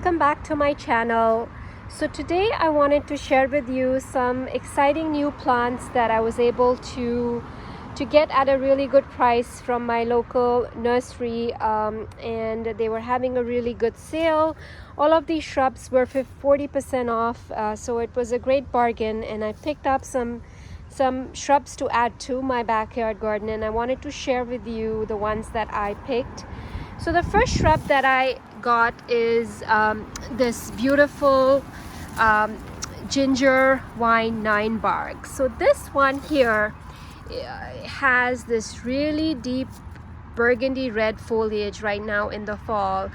welcome back to my channel. So today I wanted to share with you some exciting new plants that I was able to get at a really good price from my local nursery, and they were having a really good sale. All of these shrubs were 40% off, so it was a great bargain, and I picked up some shrubs to add to my backyard garden, and I wanted to share with you the ones that I picked. So the first shrub that I got is this beautiful ginger wine ninebark. So this one here has this really deep burgundy red foliage right now in the fall.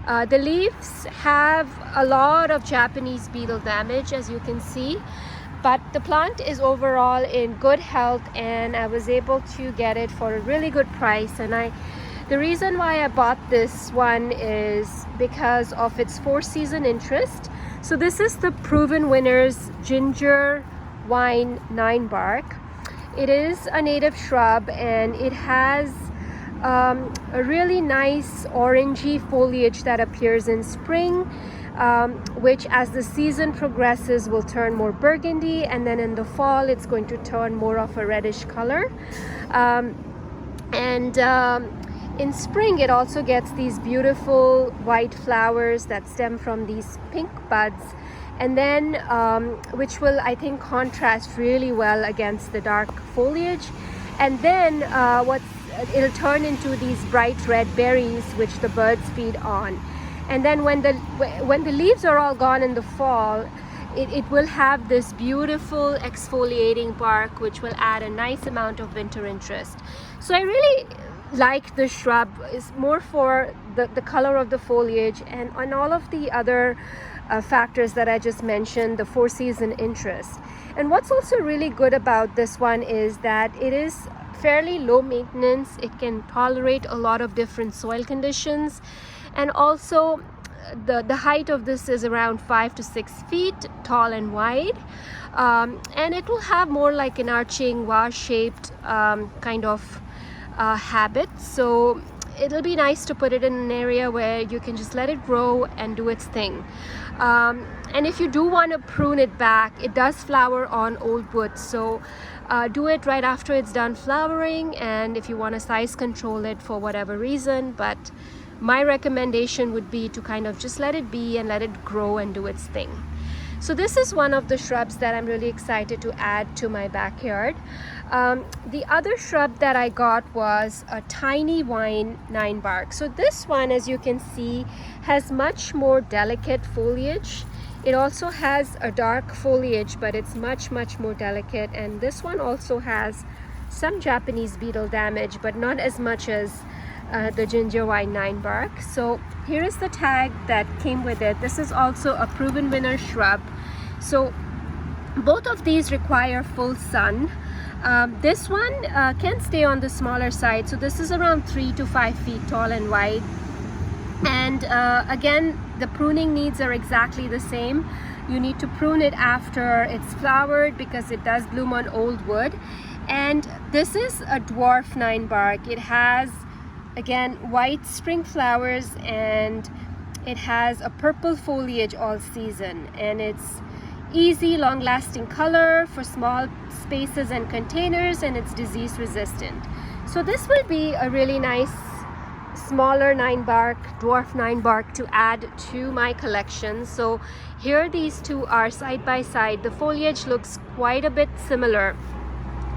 The leaves have a lot of Japanese beetle damage, as you can see, but the plant is overall in good health, and I was able to get it for a really good price. And the reason why I bought this one is because of its 4-season interest. So this is the Proven Winners Ginger Wine Ninebark. It is a native shrub, and it has a really nice orangey foliage that appears in spring, which as the season progresses will turn more burgundy, and then in the fall it's going to turn more of a reddish color. In spring it also gets these beautiful white flowers that stem from these pink buds, and then which will, I think, contrast really well against the dark foliage. And then it'll turn into these bright red berries which the birds feed on. And then when the leaves are all gone in the fall, it will have this beautiful exfoliating bark which will add a nice amount of winter interest. So I really like the shrub. Is more for the color of the foliage and on all of the other factors that I just mentioned, the 4-season interest. And what's also really good about this one is that it is fairly low maintenance. It can tolerate a lot of different soil conditions, and also the height of this is around 5 to 6 feet tall and wide, and it will have more like an arching vase-shaped kind of habit. So it'll be nice to put it in an area where you can just let it grow and do its thing. And if you do want to prune it back, it does flower on old wood, so do it right after it's done flowering, and if you want to size control it for whatever reason. But my recommendation would be to kind of just let it be and let it grow and do its thing. So this is one of the shrubs that I'm really excited to add to my backyard. The other shrub that I got was a tiny wine ninebark. So this one, as you can see, has much more delicate foliage. It also has a dark foliage, but it's much more delicate. And this one also has some Japanese beetle damage, but not as much as the ginger wine ninebark. So here is the tag that came with it. This is also a Proven Winner shrub. So both of these require full sun. This one can stay on the smaller side, so this is around 3 to 5 feet tall and wide. And again, the pruning needs are exactly the same. You need to prune it after it's flowered because it does bloom on old wood. And this is a dwarf ninebark. It has, again, white spring flowers, and it has a purple foliage all season, and it's easy, long-lasting color for small spaces and containers, and it's disease resistant. So this will be a really nice smaller ninebark, dwarf ninebark, to add to my collection. So here these two are side by side. The foliage looks quite a bit similar,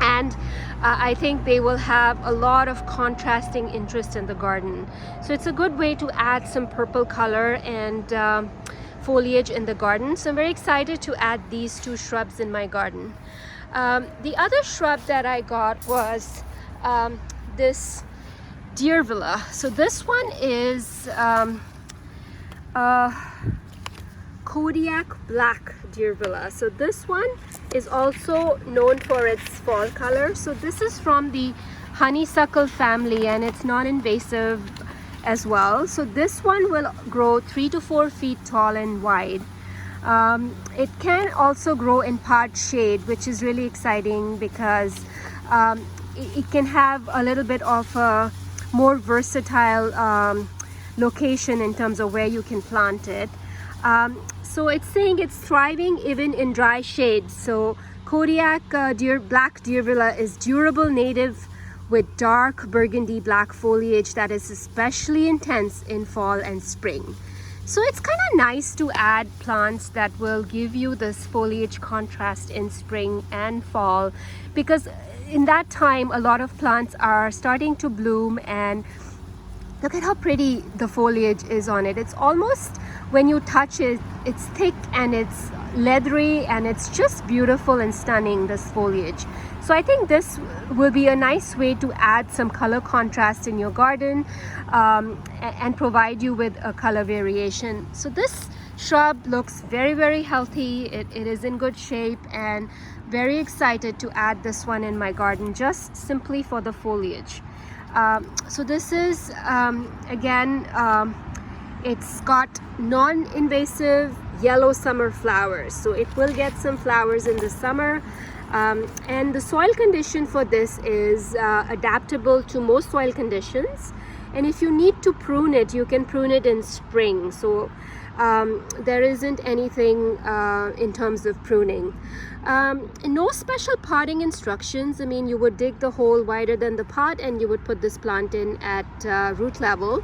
and I think they will have a lot of contrasting interest in the garden. So it's a good way to add some purple color and foliage in the garden. So I'm very excited to add these two shrubs in my garden. The other shrub that I got was this Diervella. So this one is Kodiak Black Diervella. So this one is also known for its fall color. So this is from the honeysuckle family, and it's non-invasive as well. So this one will grow 3 to 4 feet tall and wide. It can also grow in part shade, which is really exciting because it can have a little bit of a more versatile location in terms of where you can plant it. So it's saying it's thriving even in dry shade. So Kodiak Black Diervella is durable, native with dark burgundy black foliage that is especially intense in fall and spring. So it's kind of nice to add plants that will give you this foliage contrast in spring and fall, because in that time a lot of plants are starting to bloom, and look at how pretty the foliage is on it. It's almost, when you touch it, it's thick and it's leathery and it's just beautiful and stunning, this foliage. So I think this will be a nice way to add some color contrast in your garden and provide you with a color variation. So this shrub looks very, very healthy. It is in good shape, and very excited to add this one in my garden just simply for the foliage. So this is again, it's got non-invasive yellow summer flowers, so it will get some flowers in the summer. And the soil condition for this is adaptable to most soil conditions, and if you need to prune it, you can prune it in spring. So there isn't anything in terms of pruning. No special potting instructions. I mean, you would dig the hole wider than the pot and you would put this plant in at root level.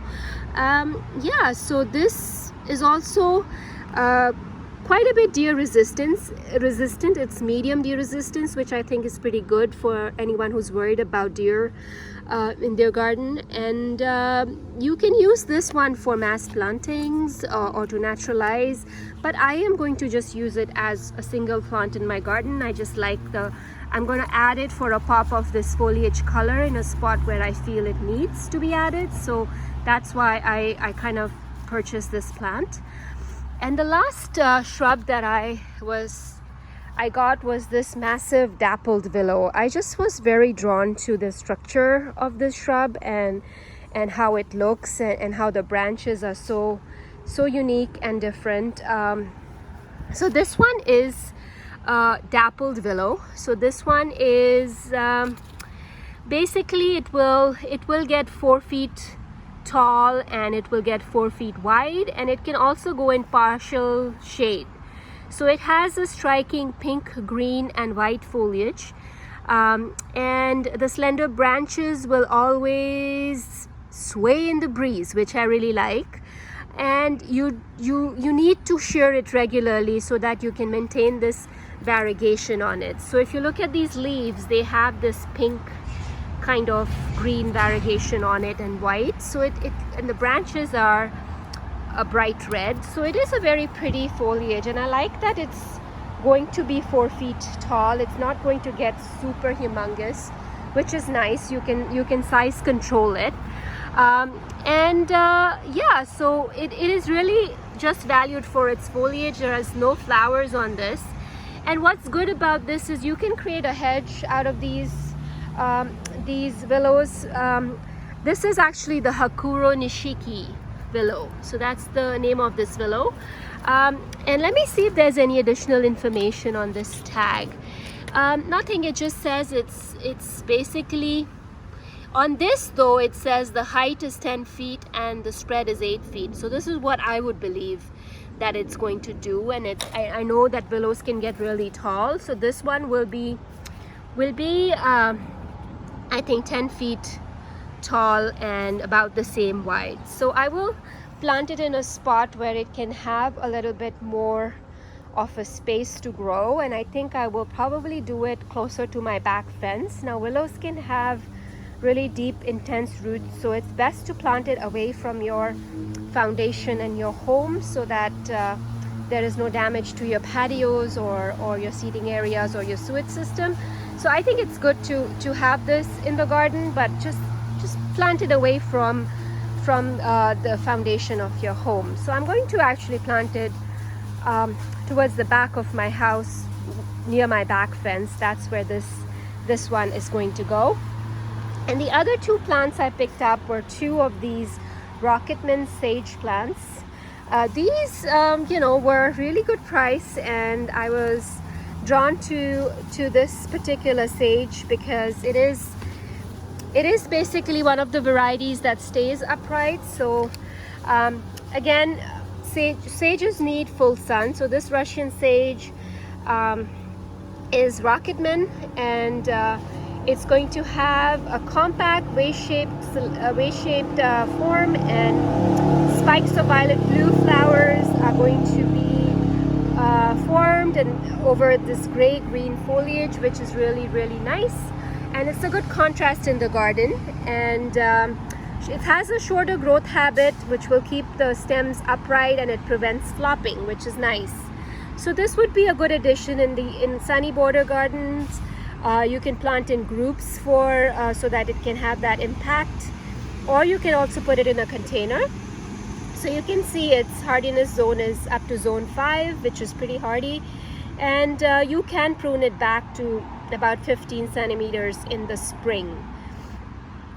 Yeah, so this is also quite a bit deer resistant. It's medium deer resistance, which I think is pretty good for anyone who's worried about deer in their garden. And you can use this one for mass plantings or to naturalize, but I am going to just use it as a single plant in my garden. I just like I'm going to add it for a pop of this foliage color in a spot where I feel it needs to be added. So that's why I kind of purchased this plant. And the last shrub that I got was this massive Dappled Willow. I just was very drawn to the structure of this shrub and how it looks and how the branches are so unique and different. So this one is Dappled Willow. So this one is basically it will get 4 feet tall, and it will get 4 feet wide, and it can also go in partial shade. So it has a striking pink, green and white foliage, and the slender branches will always sway in the breeze, which I really like. And you need to shear it regularly so that you can maintain this variegation on it. So if you look at these leaves, they have this pink kind of green variegation on it and white, so and the branches are a bright red. So it is a very pretty foliage, and I like that it's going to be 4 feet tall. It's not going to get super humongous, which is nice. You can size control it. Yeah, so it is really just valued for its foliage. There is no flowers on this, and what's good about this is you can create a hedge out of these willows. This is actually the Hakuro Nishiki willow, so that's the name of this willow. And let me see if there's any additional information on this tag. Nothing. It just says it's basically, on this though, it says the height is 10 feet and the spread is 8 feet. So this is what I would believe that it's going to do. And I know that willows can get really tall, so this one will be I think 10 feet tall and about the same wide. So I will plant it in a spot where it can have a little bit more of a space to grow, and I think I will probably do it closer to my back fence. Now willows can have really deep, intense roots, so it's best to plant it away from your foundation and your home so that there is no damage to your patios or your seating areas or your sewage system. So I think it's good to have this in the garden, but just plant it away from the foundation of your home. So I'm going to actually plant it towards the back of my house, near my back fence. That's where this one is going to go. And the other two plants I picked up were 2 of these Rocketman sage plants. These were really good price, and I was drawn to this particular sage because it is basically one of the varieties that stays upright. So again, sages need full sun. So this Russian sage is Rocketman, and it's going to have a compact way-shaped form, and spikes of violet blue flowers are going to be formed and over this gray-green foliage, which is really, really nice. And it's a good contrast in the garden, and it has a shorter growth habit, which will keep the stems upright, and it prevents flopping, which is nice. So this would be a good addition in sunny border gardens. You can plant in groups so that it can have that impact, or you can also put it in a container. So you can see its hardiness zone is up to zone 5, which is pretty hardy, and you can prune it back to about 15 centimeters in the spring.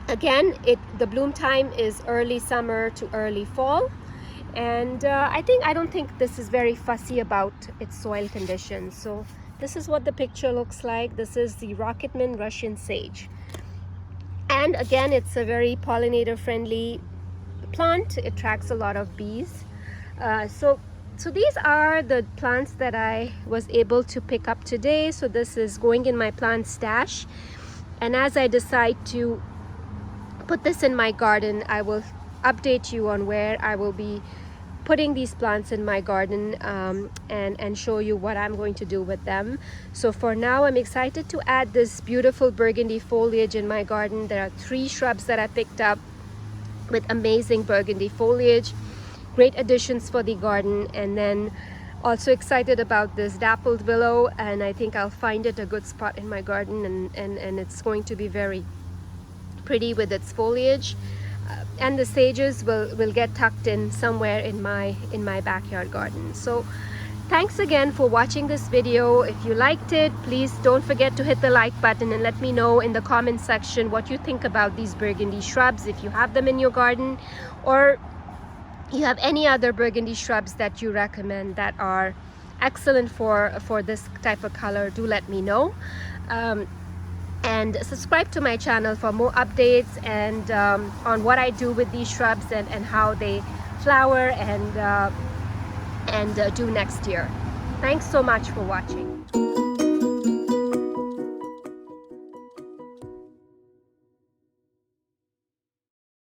Again, the bloom time is early summer to early fall, and I don't think this is very fussy about its soil conditions. So this is what the picture looks like. This is the Rocketman Russian sage, and again, it's a very pollinator friendly plant. It attracts a lot of bees. So these are the plants that I was able to pick up today. So this is going in my plant stash, and as I decide to put this in my garden, I will update you on where I will be putting these plants in my garden, and show you what I'm going to do with them. So for now, I'm excited to add this beautiful burgundy foliage in my garden. There are 3 shrubs that I picked up with amazing burgundy foliage, great additions for the garden. And then also excited about this dappled willow, and I think I'll find it a good spot in my garden, and it's going to be very pretty with its foliage. And the sages will get tucked in somewhere in my backyard garden. So thanks again for watching this video. If you liked it, please don't forget to hit the like button, and let me know in the comment section what you think about these burgundy shrubs, if you have them in your garden, or you have any other burgundy shrubs that you recommend that are excellent for this type of color. Do let me know. And subscribe to my channel for more updates and on what I do with these shrubs, and how they flower and do next year. Thanks so much for watching.